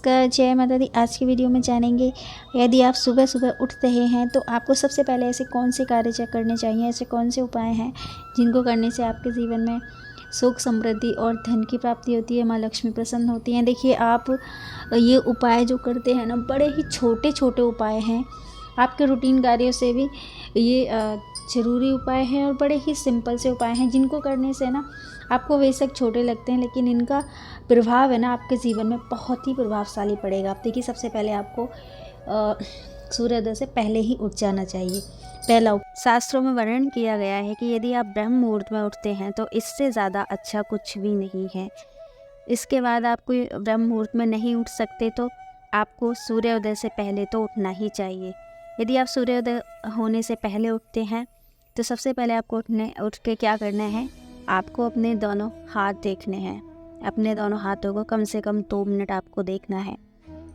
नमस्कार, जय माता दी। आज की वीडियो में जानेंगे, यदि आप सुबह सुबह उठ रहे हैं तो आपको सबसे पहले ऐसे कौन से कार्य चेक करने चाहिए। ऐसे कौन से उपाय हैं जिनको करने से आपके जीवन में सुख, समृद्धि और धन की प्राप्ति होती है, माँ लक्ष्मी प्रसन्न होती हैं। देखिए, आप ये उपाय जो करते हैं ना, बड़े ही छोटे छोटे उपाय हैं। आपके रूटीन कार्यों से भी ये ज़रूरी उपाय हैं और बड़े ही सिंपल से उपाय हैं जिनको करने से ना आपको बेशक छोटे लगते हैं, लेकिन इनका प्रभाव है ना आपके जीवन में बहुत ही प्रभावशाली पड़ेगा। आप देखिए, सबसे पहले आपको सूर्योदय से पहले ही उठ जाना चाहिए। पहला शास्त्रों में वर्णन किया गया है कि यदि आप ब्रह्म मुहूर्त में उठते हैं तो इससे ज़्यादा अच्छा कुछ भी नहीं है। इसके बाद आप कोई ब्रह्म मुहूर्त में नहीं उठ सकते तो आपको सूर्योदय से पहले तो उठना ही चाहिए। यदि आप सूर्योदय होने से पहले उठते हैं तो सबसे पहले आपको उठ के क्या करना है, आपको अपने दोनों हाथ देखने हैं। अपने दोनों हाथों को कम से कम 2 मिनट आपको देखना है।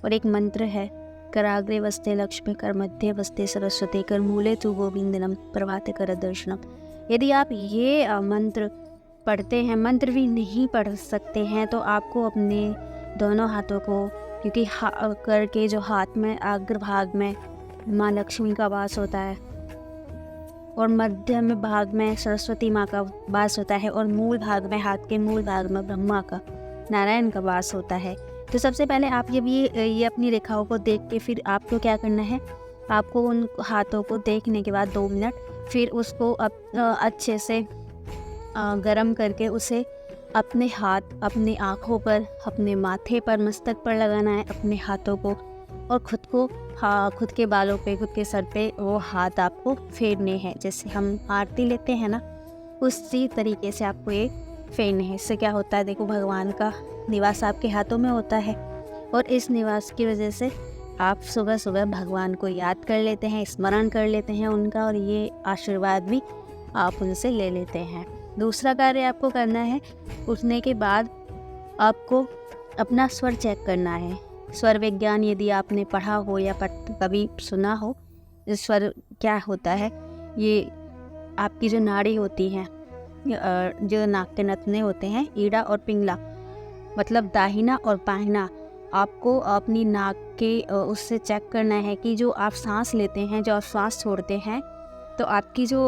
और एक मंत्र है, कराग्रे वस्ते लक्ष्मी कर मध्य वस्ते सरस्वती कर मूले तु गोविंदनम प्रभाते कर दर्शनम। यदि आप ये मंत्र पढ़ते हैं, मंत्र भी नहीं पढ़ सकते हैं, तो आपको अपने दोनों हाथों को, क्योंकि करके जो हाथ में अग्रभाग में माँ लक्ष्मी का वास होता है और मध्य में भाग में सरस्वती माँ का वास होता है और मूल भाग में, हाथ के मूल भाग में ब्रह्मा का, नारायण का वास होता है। तो सबसे पहले आप ये अपनी रेखाओं को देख के फिर आपको क्या करना है, आपको उन हाथों को देखने के बाद 2 मिनट फिर उसको अच्छे से गरम करके उसे अपने हाथ, अपनी आँखों पर, अपने माथे पर, मस्तक पर लगाना है अपने हाथों को, और खुद के बालों पे, खुद के सर पे वो हाथ आपको फेरने हैं। जैसे हम आरती लेते हैं ना, उसी तरीके से आपको ये फेरने हैं। इससे क्या होता है, देखो, भगवान का निवास आपके हाथों में होता है और इस निवास की वजह से आप सुबह सुबह भगवान को याद कर लेते हैं, स्मरण कर लेते हैं उनका, और ये आशीर्वाद भी आप उनसे ले लेते हैं। दूसरा कार्य आपको करना है, उठने के बाद आपको अपना स्वर चेक करना है। स्वर विज्ञान यदि आपने पढ़ा हो या कभी सुना हो, स्वर क्या होता है, ये आपकी जो नाड़ी होती हैं, जो नाक के नथने होते हैं, ईड़ा और पिंगला, मतलब दाहिना और बाहिना, आपको अपनी नाक के उससे चेक करना है कि जो आप सांस लेते हैं, जो आप सांस छोड़ते हैं, तो आपकी जो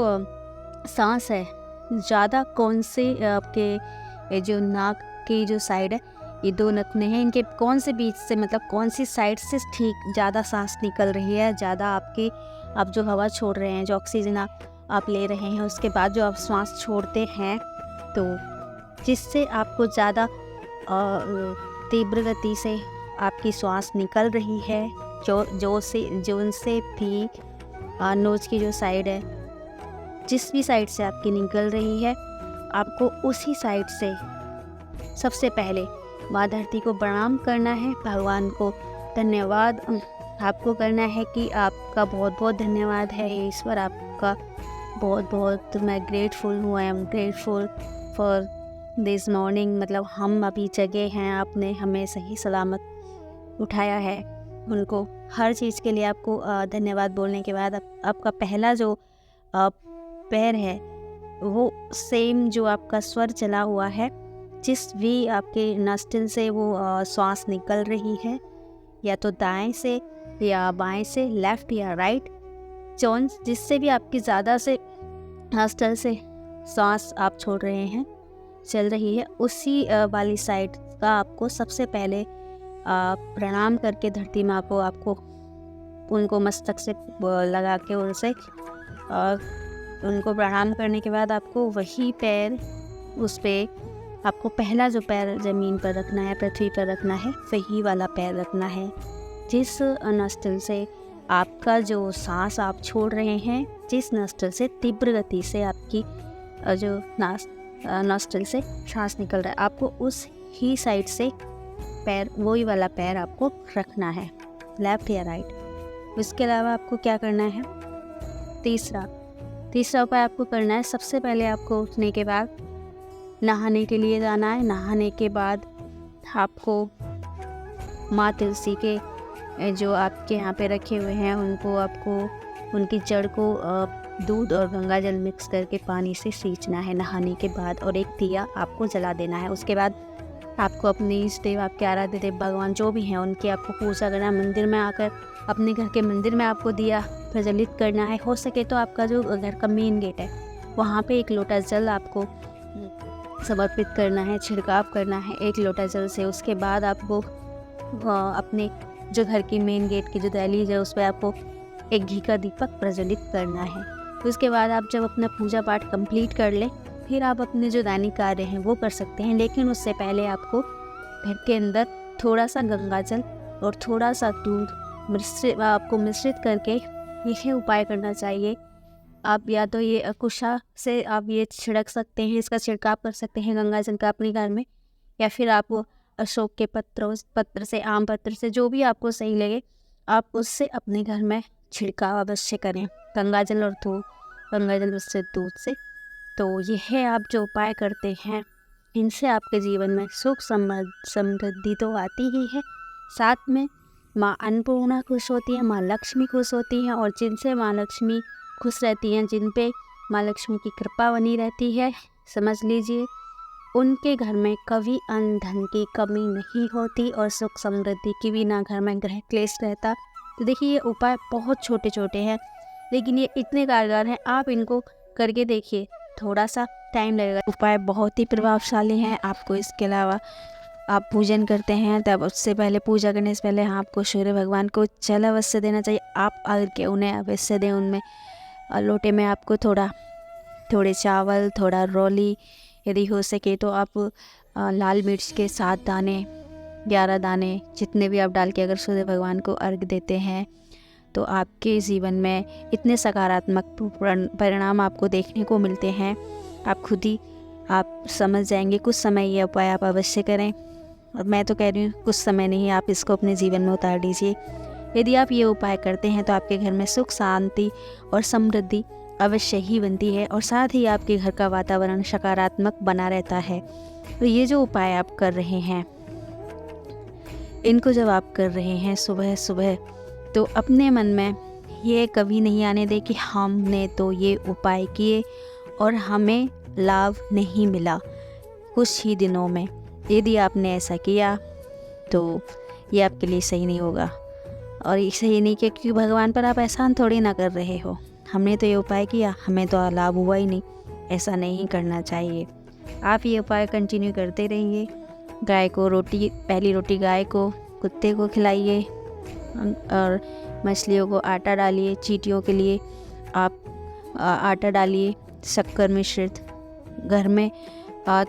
सांस है ज़्यादा कौन से आपके जो नाक की जो साइड है, ये 2 नथने हैं, इनके कौन से बीच से, मतलब कौन सी साइड से ठीक ज़्यादा सांस निकल रही है, ज़्यादा आप जो हवा छोड़ रहे हैं, जो ऑक्सीजन आप ले रहे हैं, उसके बाद जो आप श्वास छोड़ते हैं, तो जिससे आपको ज़्यादा तीव्र गति से आपकी श्वास निकल रही है, जो उनसे भी नोज की जो साइड है, जिस भी साइड से आपकी निकल रही है, आपको उसी साइड से सबसे पहले माँ धरती को प्रणाम करना है, भगवान को धन्यवाद आपको करना है कि आपका बहुत बहुत धन्यवाद है ईश्वर, आपका बहुत बहुत मैं ग्रेटफुल हूँ, I am grateful for this morning, मतलब हम अभी जगे हैं, आपने हमें सही सलामत उठाया है। उनको हर चीज़ के लिए आपको धन्यवाद बोलने के बाद आपका पहला जो पैर है, वो सेम जो आपका स्वर चला हुआ है, जिस भी आपके नस्टिल से वो श्वास निकल रही है, या तो दाएं से या बाएं से, लेफ़्ट या राइट, जिससे भी आपकी ज़्यादा से नस्टिल से श्वास आप छोड़ रहे हैं, चल रही है, उसी वाली साइड का आपको सबसे पहले प्रणाम करके धरती माँ को, आपको उनको मस्तक से लगा के उनसे उनको प्रणाम करने के बाद आपको वही पैर, उस पर आपको पहला जो पैर ज़मीन पर रखना है, पृथ्वी पर रखना है, वही वाला पैर रखना है जिस नस्टिल से आपका जो सांस आप छोड़ रहे हैं, जिस नस्टिल से तीव्र गति से आपकी जो नस्टिल से सांस निकल रहा है, आपको उस ही साइड से पैर, वही वाला पैर आपको रखना है, लेफ़्ट या राइट। इसके अलावा आपको क्या करना है, तीसरा उपाय आपको करना है, सबसे पहले आपको उठने के बाद नहाने के लिए जाना है। नहाने के बाद आपको माँ तुलसी के जो आपके यहाँ पे रखे हुए हैं, उनको आपको उनकी जड़ को दूध और गंगा जल मिक्स करके पानी से सींचना है नहाने के बाद, और एक दिया आपको जला देना है। उसके बाद आपको अपने इष्ट देव, आपके आराध्य देव भगवान जो भी हैं उनकी आपको पूजा करना है। मंदिर में आकर अपने घर के मंदिर में आपको दिया प्रज्वलित करना है। हो सके तो आपका जो घर का मेन गेट है वहाँ पे 1 लोटा जल आपको समर्पित करना है, छिड़काव करना है 1 लोटा जल से। उसके बाद आपको अपने जो घर की मेन गेट की जो दहलीज है उस पर आपको एक घी का दीपक प्रज्वलित करना है। उसके बाद आप जब अपना पूजा पाठ कंप्लीट कर लें फिर आप अपने जो दैनिक कार्य हैं वो कर सकते हैं। लेकिन उससे पहले आपको घर के अंदर थोड़ा सा गंगा जल और थोड़ा सा दूध मिश्रित करके यह उपाय करना चाहिए। आप या तो ये कुशा से आप ये छिड़क सकते हैं, इसका छिड़काव कर सकते हैं गंगा जल का अपने घर में, या फिर आप अशोक के पत्र से, आम पत्र से, जो भी आपको सही लगे आप उससे अपने घर में छिड़काव अवश्य करें, गंगा जल और गंगा जल उससे दूध से। तो यह आप जो उपाय करते हैं इनसे आपके जीवन में सुख समृद्धि तो आती ही है, साथ में माँ अन्नपूर्णा खुश होती है, माँ लक्ष्मी खुश होती हैं, और जिनसे माँ लक्ष्मी खुश रहती हैं, जिन पे माँ लक्ष्मी की कृपा बनी रहती है, समझ लीजिए उनके घर में कभी अन्न धन की कमी नहीं होती और सुख समृद्धि की भी ना घर में ग्रह क्लेश रहता। तो देखिए ये उपाय बहुत छोटे छोटे हैं लेकिन ये इतने कारगर हैं, आप इनको करके देखिए, थोड़ा सा टाइम लगेगा। उपाय बहुत ही प्रभावशाली हैं। आपको इसके अलावा आप पूजन करते हैं तब उससे पहले, पूजा करने से पहले आपको सूर्य भगवान को जल अवश्य देना चाहिए। आप अगर के उन्हें अवश्य दें, उनमें लोटे में आपको थोड़े चावल, थोड़ा रौली, यदि हो सके तो आप लाल मिर्च के 7 दाने, 11 दाने, जितने भी आप डाल के अगर सूर्य भगवान को अर्घ देते हैं तो आपके जीवन में इतने सकारात्मक परिणाम आपको देखने को मिलते हैं, आप खुद ही आप समझ जाएंगे। कुछ समय ये उपाय आप अवश्य करें, और मैं तो कह रही हूँ कुछ समय नहीं, आप इसको अपने जीवन में उतार दीजिए। यदि आप ये उपाय करते हैं तो आपके घर में सुख, शांति और समृद्धि अवश्य ही बनती है, और साथ ही आपके घर का वातावरण सकारात्मक बना रहता है। तो ये जो उपाय आप कर रहे हैं, इनको जब आप कर रहे हैं सुबह सुबह, तो अपने मन में ये कभी नहीं आने दे कि हमने तो ये उपाय किए और हमें लाभ नहीं मिला कुछ ही दिनों में। यदि आपने ऐसा किया तो ये आपके लिए सही नहीं होगा, और ये सही नहीं क्योंकि भगवान पर आप एहसान थोड़ी ना कर रहे हो। हमने तो ये उपाय किया, हमें तो लाभ हुआ ही नहीं, ऐसा नहीं करना चाहिए। आप ये उपाय कंटिन्यू करते रहिए। गाय को पहली रोटी गाय को, कुत्ते को खिलाइए, और मछलियों को आटा डालिए। चींटियों के लिए आप आटा डालिए शक्कर मिश्रित, घर में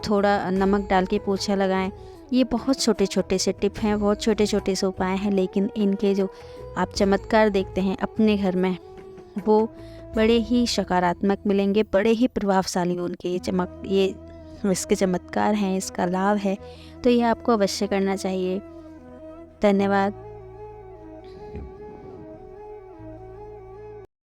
थोड़ा नमक डाल के पोछा लगाएं। ये बहुत छोटे छोटे से टिप हैं, बहुत छोटे छोटे से उपाय हैं, लेकिन इनके जो आप चमत्कार देखते हैं अपने घर में वो बड़े ही सकारात्मक मिलेंगे, बड़े ही प्रभावशाली उनके ये इसके चमत्कार हैं, इसका लाभ है। तो ये आपको अवश्य करना चाहिए। धन्यवाद।